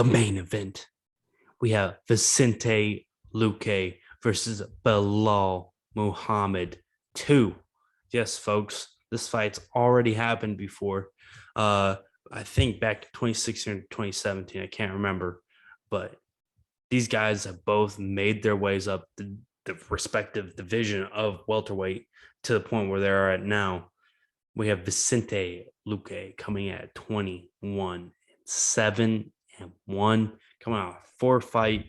the main event. We have Vicente Luque versus Belal Muhammad 2. Yes, folks, this fight's already happened before. I think back in 2016 or 2017, I can't remember, but these guys have both made their ways up the respective division of welterweight to the point where they're at now. We have Vicente Luque coming at 21-7-1, coming out a 4-fight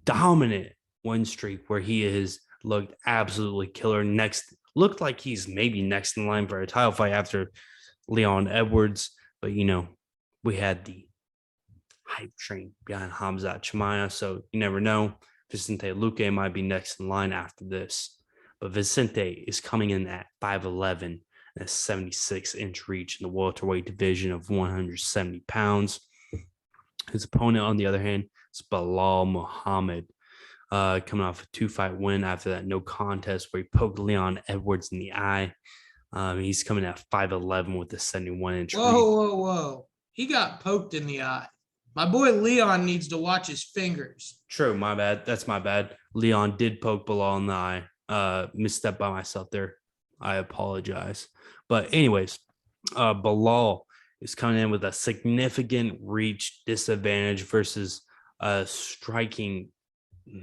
dominant win streak where he has looked absolutely killer. Looked like he's maybe next in line for a title fight after Leon Edwards, but we had the hype train behind Hamzat Chimaev, so you never know. Vicente Luque might be next in line after this, but Vicente is coming in at 5'11" and a 76-inch reach in the welterweight division of 170 pounds. His opponent, on the other hand, is Belal Muhammad, coming off a 2-fight win after that no contest where he poked Leon Edwards in the eye. He's coming at 5'11" with a 71-inch reach. Whoa. He got poked in the eye. My boy Leon needs to watch his fingers. True, my bad. That's my bad. Leon did poke Belal in the eye. Misstep by myself there. I apologize. But anyways, Belal is coming in with a significant reach disadvantage versus a striking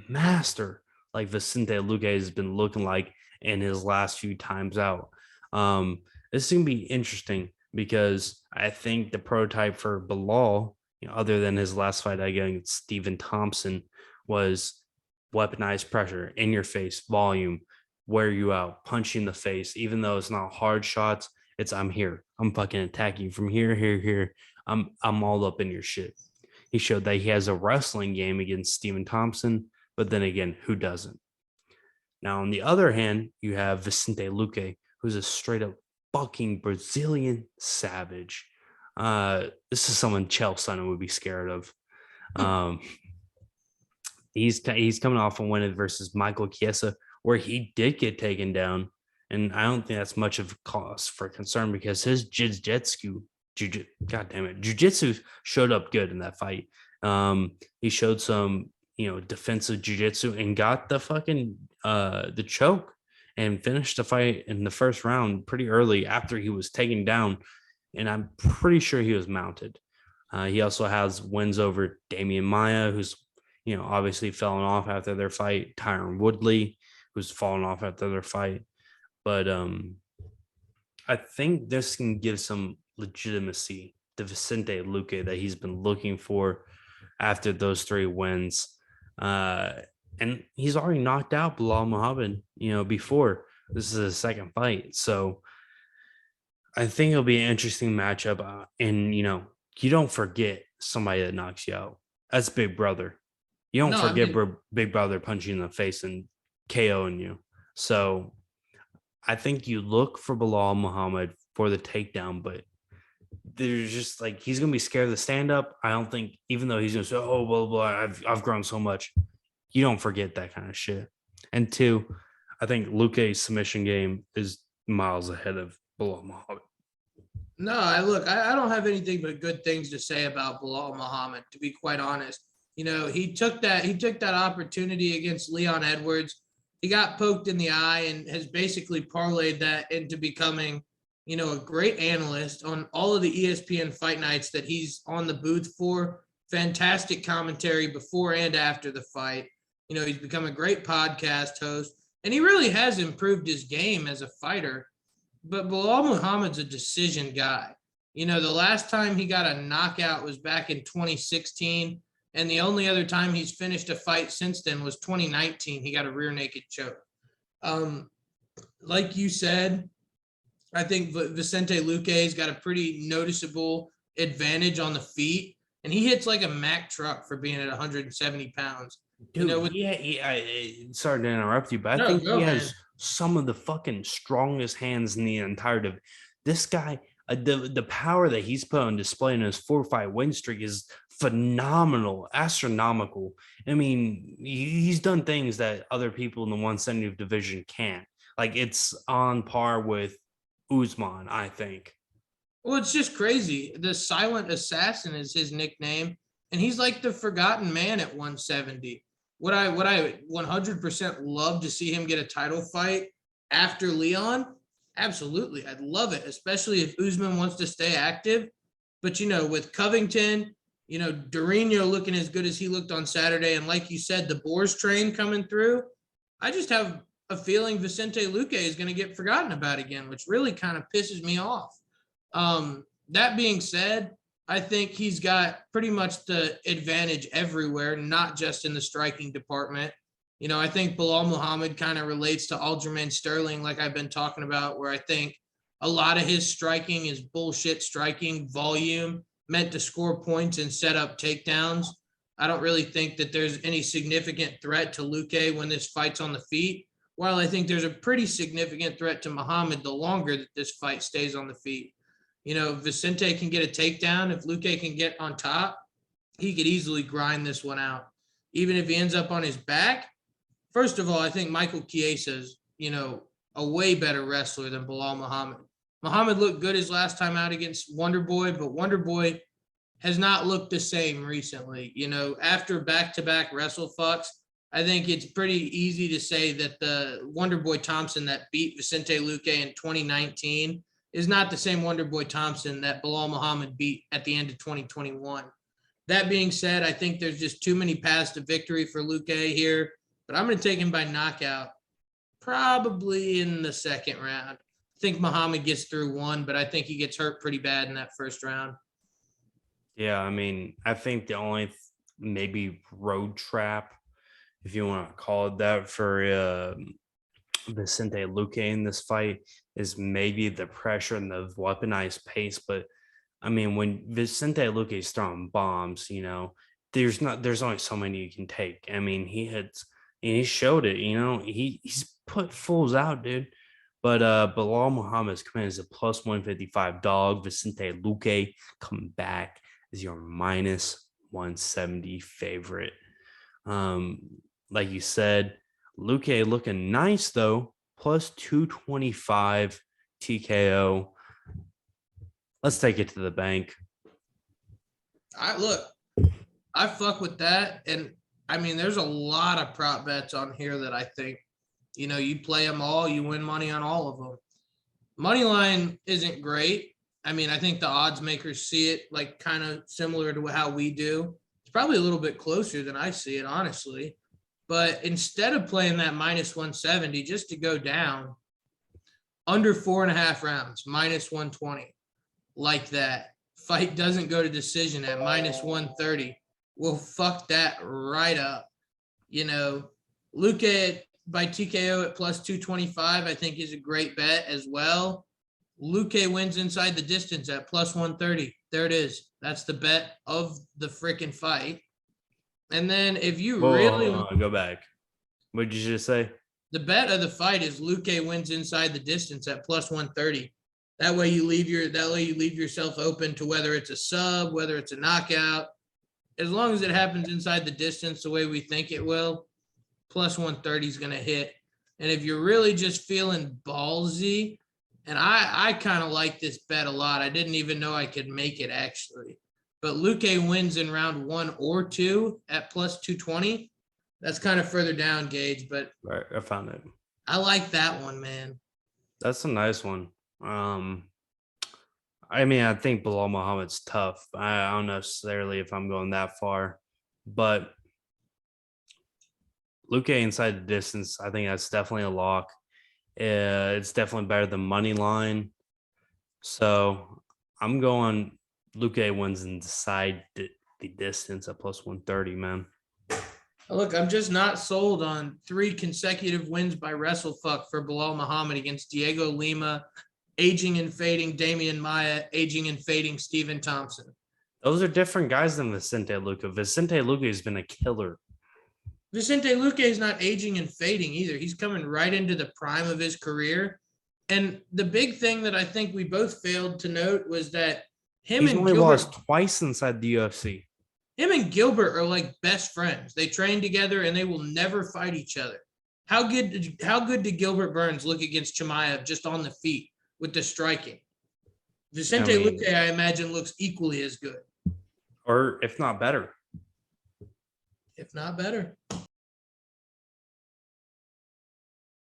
master like Vicente Luque has been looking like in his last few times out. This is going to be interesting because I think the prototype for Belal, other than his last fight against Stephen Thompson, was weaponized pressure, in your face, volume, wear you out, punch you in the face. Even though it's not hard shots, it's I'm here. I'm fucking attacking you from here. I'm all up in your shit. He showed that he has a wrestling game against Stephen Thompson, but then again, who doesn't? Now, on the other hand, you have Vicente Luque, who's a straight up fucking Brazilian savage. This is someone Chael Sonnen would be scared of. He's coming off a win versus Michael Chiesa, where he did get taken down, and I don't think that's much of a cause for concern because his jiu-jitsu showed up good in that fight. He showed some defensive jiu-jitsu and got the fucking the choke and finished the fight in the first round pretty early after he was taken down, and I'm pretty sure he was mounted. He also has wins over Damian Maia, who's obviously fallen off after their fight, Tyron Woodley, who's fallen off after their fight. But I think this can give some legitimacy to Vicente Luque that he's been looking for after those 3 wins. And he's already knocked out Belal Muhammad, before. This is his second fight. So I think it'll be an interesting matchup. And, you don't forget somebody that knocks you out. That's Big Brother. You don't forget Big Brother punching you in the face and KOing you. So I think you look for Belal Muhammad for the takedown, but there's just he's going to be scared to stand up. I don't think, even though he's going to say, oh, blah, blah, I've grown so much. You don't forget that kind of shit. And 2, I think Luque's submission game is miles ahead of Belal Muhammad. No, I don't have anything but good things to say about Belal Muhammad, to be quite honest. He took that opportunity against Leon Edwards. He got poked in the eye and has basically parlayed that into becoming, a great analyst on all of the ESPN fight nights that he's on the booth for. Fantastic commentary before and after the fight. He's become a great podcast host, and he really has improved his game as a fighter. But Belal Muhammad's a decision guy. The last time he got a knockout was back in 2016, and the only other time he's finished a fight since then was 2019. He got a rear naked choke. Like you said, I think Vicente Luque's got a pretty noticeable advantage on the feet, and he hits like a Mack truck for being at 170 pounds. Dude, sorry to interrupt you, but I think he has some of the fucking strongest hands in the entire. This guy, the power that he's put on display in his 4-fight win streak is phenomenal, astronomical. I mean, he's done things that other people in the 170 division can't. It's on par with Usman, I think. Well, it's just crazy. The Silent Assassin is his nickname. and he's like the forgotten man at 170. Would I 100% love to see him get a title fight after Leon? Absolutely. I'd love it, especially if Usman wants to stay active. But, with Covington, Dorino looking as good as he looked on Saturday, and like you said, the Boers train coming through, I just have a feeling Vicente Luque is going to get forgotten about again, which really kind of pisses me off. That being said, I think he's got pretty much the advantage everywhere, not just in the striking department. I think Belal Muhammad kind of relates to Aljamain Sterling, like I've been talking about, where I think a lot of his striking is bullshit striking, volume, meant to score points and set up takedowns. I don't really think that there's any significant threat to Luque when this fight's on the feet, while I think there's a pretty significant threat to Muhammad the longer that this fight stays on the feet. Vicente can get a takedown. If Luque can get on top, he could easily grind this one out. Even if he ends up on his back, first of all, I think Michael Chiesa's, a way better wrestler than Belal Muhammad. Muhammad looked good his last time out against Wonderboy, but Wonderboy has not looked the same recently. After back-to-back wrestle fucks, I think it's pretty easy to say that the Wonderboy Thompson that beat Vicente Luque in 2019 is not the same Wonderboy Thompson that Belal Muhammad beat at the end of 2021. That being said, I think there's just too many paths to victory for Luque here, but I'm going to take him by knockout, probably in the second round. I think Muhammad gets through one, but I think he gets hurt pretty bad in that first round. Yeah, I mean, I think the only maybe road trap, if you want to call it that, for Vicente Luque in this fight is maybe the pressure and the weaponized pace. But I mean, when Vicente Luque is throwing bombs, there's only so many you can take. I mean, he showed it, he's put fools out, dude. But Belal Muhammad's come in as a plus 155 dog. Vicente Luque come back as your minus 170 favorite. Like you said, Luque looking nice though, plus 225 TKO. Let's take it to the bank. I fuck with that. And I mean, there's a lot of prop bets on here that I think, you play them all, you win money on all of them. Money line isn't great. I mean, I think the odds makers see it like kind of similar to how we do. It's probably a little bit closer than I see it, honestly. But instead of playing that minus 170, just to go down under 4.5 rounds, minus 120, like that. Fight doesn't go to decision at minus 130. We'll fuck that right up. Luque by TKO at plus 225, I think is a great bet as well. Luque wins inside the distance at plus 130. There it is. That's the bet of the freaking fight. And then if you really go back, what did you just say? The bet of the fight is Luque wins inside the distance at plus 130. That way you leave yourself open to whether it's a sub, whether it's a knockout. As long as it happens inside the distance the way we think it will, plus 130 is going to hit. And if you're really just feeling ballsy, and I kind of like this bet a lot. I didn't even know I could make it actually. But Luque wins in round 1 or 2 at plus 220. That's kind of further down, Gage, but right, I found it. I like that one, man. That's a nice one. I mean, I think Belal Muhammad's tough. I don't necessarily if I'm going that far, but Luque inside the distance, I think that's definitely a lock. It's definitely better than money line. So I'm going Luque wins inside the distance at plus 130, man. Look, I'm just not sold on 3 consecutive wins by WrestleFuck for Belal Muhammad against Diego Lima, aging and fading Damian Maia, aging and fading Stephen Thompson. Those are different guys than Vicente Luque. Vicente Luque has been a killer. Vicente Luque is not aging and fading either. He's coming right into the prime of his career. And the big thing that I think we both failed to note was that He's only lost twice inside the UFC. Him and Gilbert are like best friends. They train together and they will never fight each other. How good did Gilbert Burns look against Chimaev just on the feet with the striking? Vicente Luque, I imagine, looks equally as good. Or if not better. if not better.